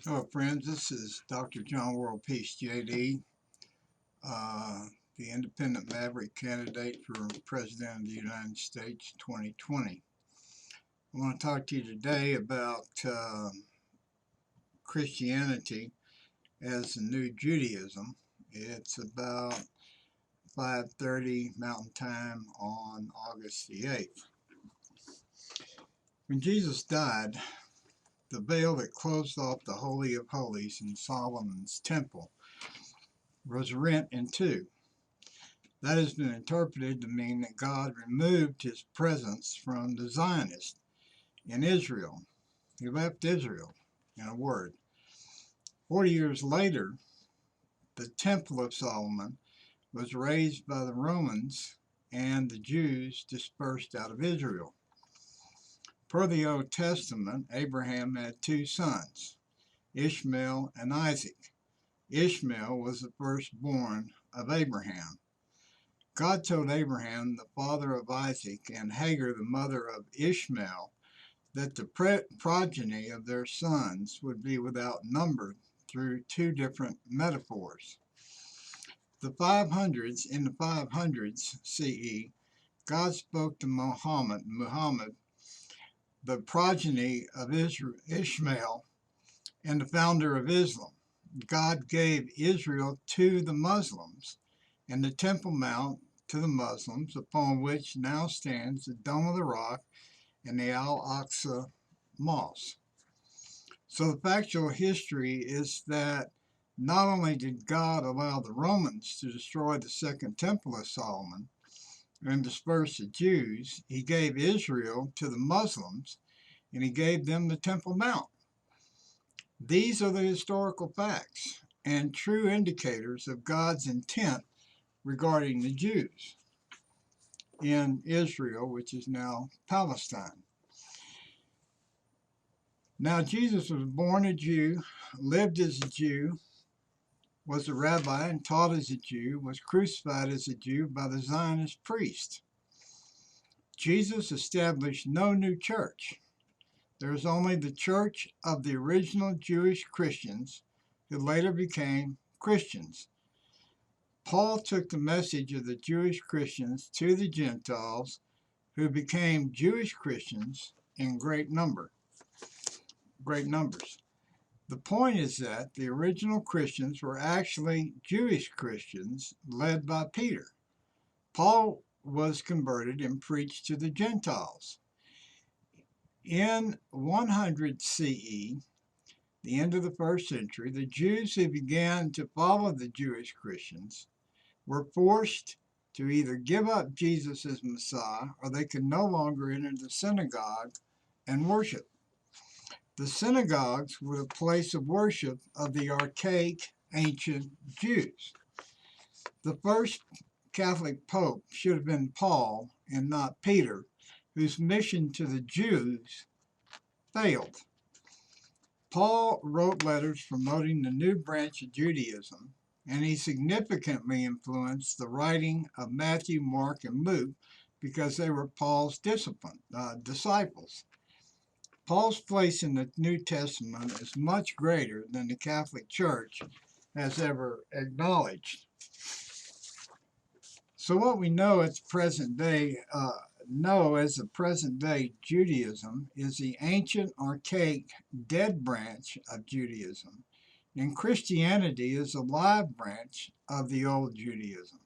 Hello, friends. This is Dr. John WorldPeace, JD, the independent maverick candidate for President of the United States 2020. I want to talk to you today about Christianity as the new Judaism. It's about 5:30 Mountain Time on August the 8th. When Jesus died, the veil that closed off the Holy of Holies in Solomon's temple was rent in two. That has been interpreted to mean that God removed his presence from the Zionists in Israel. He left Israel, in a word. 40 years later, the Temple of Solomon was razed by the Romans and the Jews dispersed out of Israel. Per the Old Testament, Abraham had two sons, Ishmael and Isaac. Ishmael was the firstborn of Abraham. God told Abraham, the father of Isaac, and Hagar, the mother of Ishmael, that the progeny of their sons would be without number through two different metaphors. In the 500s CE, God spoke to Muhammad, the progeny of Ishmael and the founder of Islam. God gave Israel to the Muslims and the Temple Mount to the Muslims, upon which now stands the Dome of the Rock and the Aqsa Mosque. So the factual history is that not only did God allow the Romans to destroy the Second Temple of Solomon and disperse the Jews, he gave Israel to the Muslims and he gave them the Temple Mount. These are the historical facts and true indicators of God's intent regarding the Jews in Israel, which is now Palestine. Now, Jesus was born a Jew, lived as a Jew, was a rabbi and taught as a Jew, was crucified as a Jew by the Zionist priest. Jesus established no new church. There is only the church of the original Jewish Christians who later became Christians. Paul took the message of the Jewish Christians to the Gentiles who became Jewish Christians in great numbers. The point is that the original Christians were actually Jewish Christians led by Peter. Paul was converted and preached to the Gentiles. In 100 CE, the end of the first century, the Jews who began to follow the Jewish Christians were forced to either give up Jesus as Messiah or they could no longer enter the synagogue and worship. The synagogues were the place of worship of the archaic ancient Jews. The first Catholic Pope should have been Paul and not Peter, whose mission to the Jews failed. Paul wrote letters promoting the new branch of Judaism, and he significantly influenced the writing of Matthew, Mark, and Luke because they were Paul's disciples. Paul's place in the New Testament is much greater than the Catholic Church has ever acknowledged. So what we know as present day Judaism is the ancient, archaic, dead branch of Judaism, and Christianity is a live branch of the old Judaism.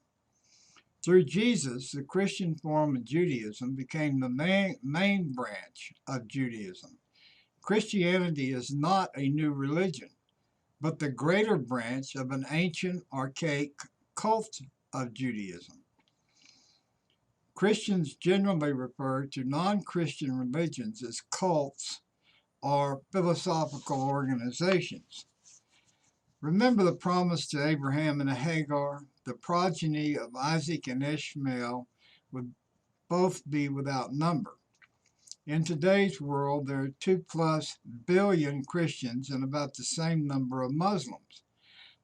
Through Jesus, the Christian form of Judaism became the main branch of Judaism. Christianity is not a new religion, but the greater branch of an ancient, archaic cult of Judaism. Christians generally refer to non-Christian religions as cults or philosophical organizations. Remember the promise to Abraham and Hagar? The progeny of Isaac and Ishmael would both be without number. In today's world, there are 2+ billion Christians and about the same number of Muslims.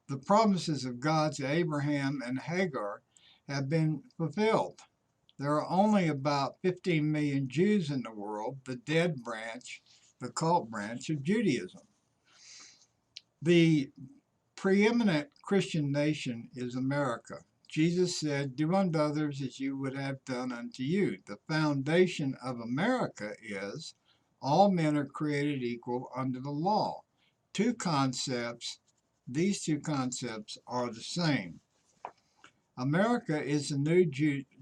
The promises of God to Abraham and Hagar have been fulfilled. There are only about 15 million Jews in the world, the dead branch, the cult branch of Judaism. The preeminent Christian nation is America. Jesus said, "Do unto others as you would have done unto you." The foundation of America is all men are created equal under the law. These two concepts are the same. America is the new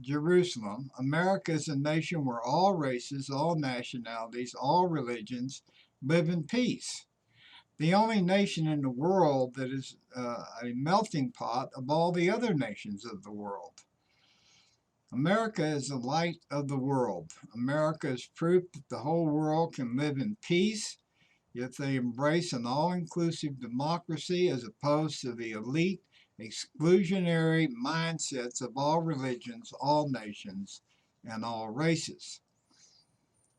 Jerusalem. America is a nation where all races, all nationalities, all religions live in peace. The only nation in the world that is a melting pot of all the other nations of the world. America is the light of the world. America is proof that the whole world can live in peace if they embrace an all-inclusive democracy as opposed to the elite, exclusionary mindsets of all religions, all nations, and all races.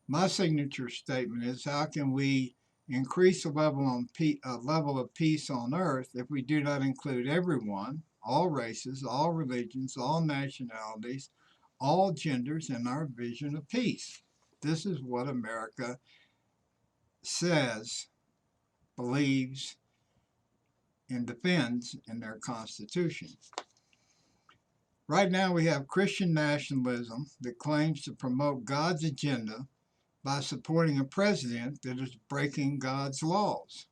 My signature statement is, how can we increase the level of peace on earth if we do not include everyone, all races, all religions, all nationalities, all genders in our vision of peace? This is what America says, believes, and defends in their Constitution. Right now we have Christian nationalism that claims to promote God's agenda by supporting a president that is breaking God's laws.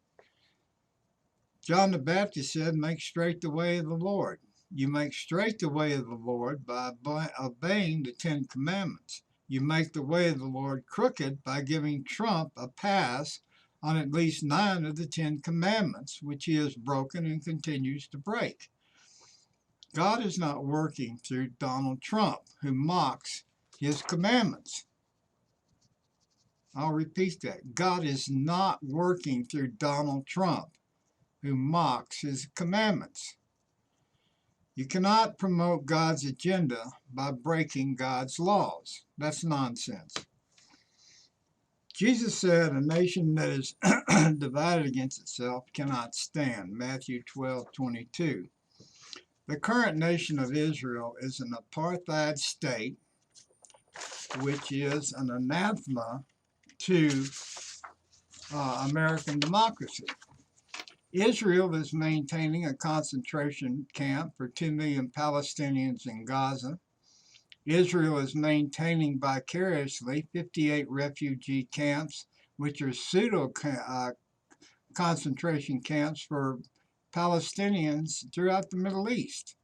John the Baptist said, "Make straight the way of the Lord." You make straight the way of the Lord by obeying the Ten Commandments. You make the way of the Lord crooked by giving Trump a pass on at least 9 of the 10 Commandments, which he has broken and continues to break. God is not working through Donald Trump, who mocks his commandments. I'll repeat that. God is not working through Donald Trump, who mocks his commandments. You cannot promote God's agenda by breaking God's laws. That's nonsense. Jesus said, "A nation that is divided against itself cannot stand." Matthew 12:22. The current nation of Israel is an apartheid state, which is an anathema to American democracy. Israel is maintaining a concentration camp for 2 million Palestinians in Gaza. Israel is maintaining vicariously 58 refugee camps, which are pseudo concentration camps for Palestinians throughout the Middle East.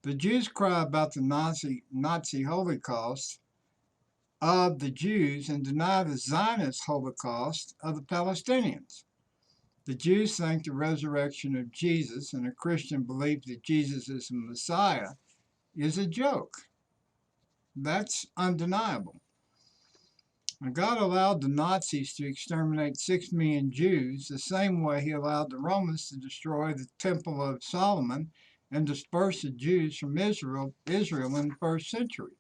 The Jews cry about the Nazi Holocaust of the Jews and deny the Zionist Holocaust of the Palestinians. The Jews think the resurrection of Jesus and a Christian belief that Jesus is the Messiah is a joke. That's undeniable. And God allowed the Nazis to exterminate 6 million Jews the same way he allowed the Romans to destroy the Temple of Solomon and disperse the Jews from Israel in the first century.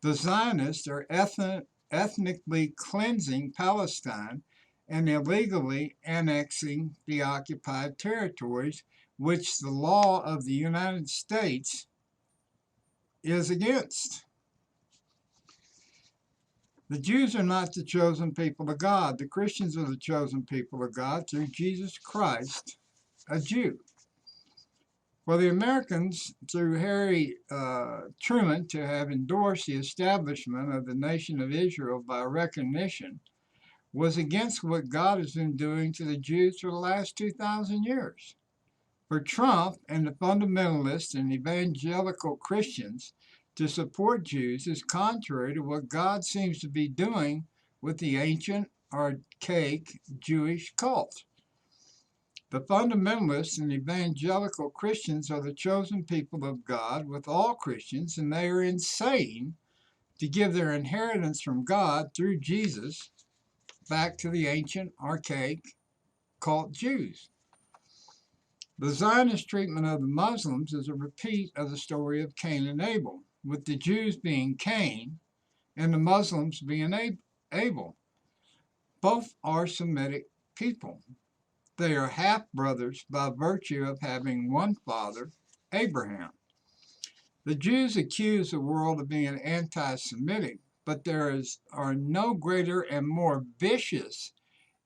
The Zionists are ethnically cleansing Palestine and illegally annexing the occupied territories, which the law of the United States is against. The Jews are not the chosen people of God. The Christians are the chosen people of God through Jesus Christ, a Jew. For the Americans, through Harry Truman, to have endorsed the establishment of the nation of Israel by recognition was against what God has been doing to the Jews for the last 2,000 years. For Trump and the fundamentalists and evangelical Christians to support Jews is contrary to what God seems to be doing with the ancient, archaic Jewish cult. The fundamentalists and evangelical Christians are the chosen people of God with all Christians, and they are insane to give their inheritance from God through Jesus back to the ancient, archaic cult Jews. The Zionist treatment of the Muslims is a repeat of the story of Cain and Abel, with the Jews being Cain and the Muslims being Abel. Both are Semitic people. They are half-brothers by virtue of having one father, Abraham. The Jews accuse the world of being anti-Semitic, but there are no greater and more vicious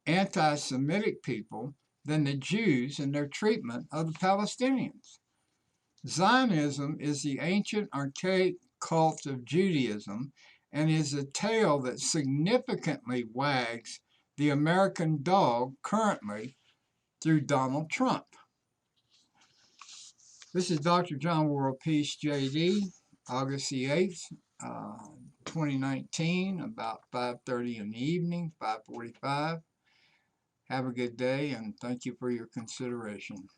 anti-Semitic people than the Jews in their treatment of the Palestinians. Zionism is the ancient archaic cult of Judaism and is a tail that significantly wags the American dog currently through Donald Trump. This is Dr. John WorldPeace, JD, August the 8th, 2019, about 5:30 in the evening, 5:45. Have a good day, and thank you for your consideration.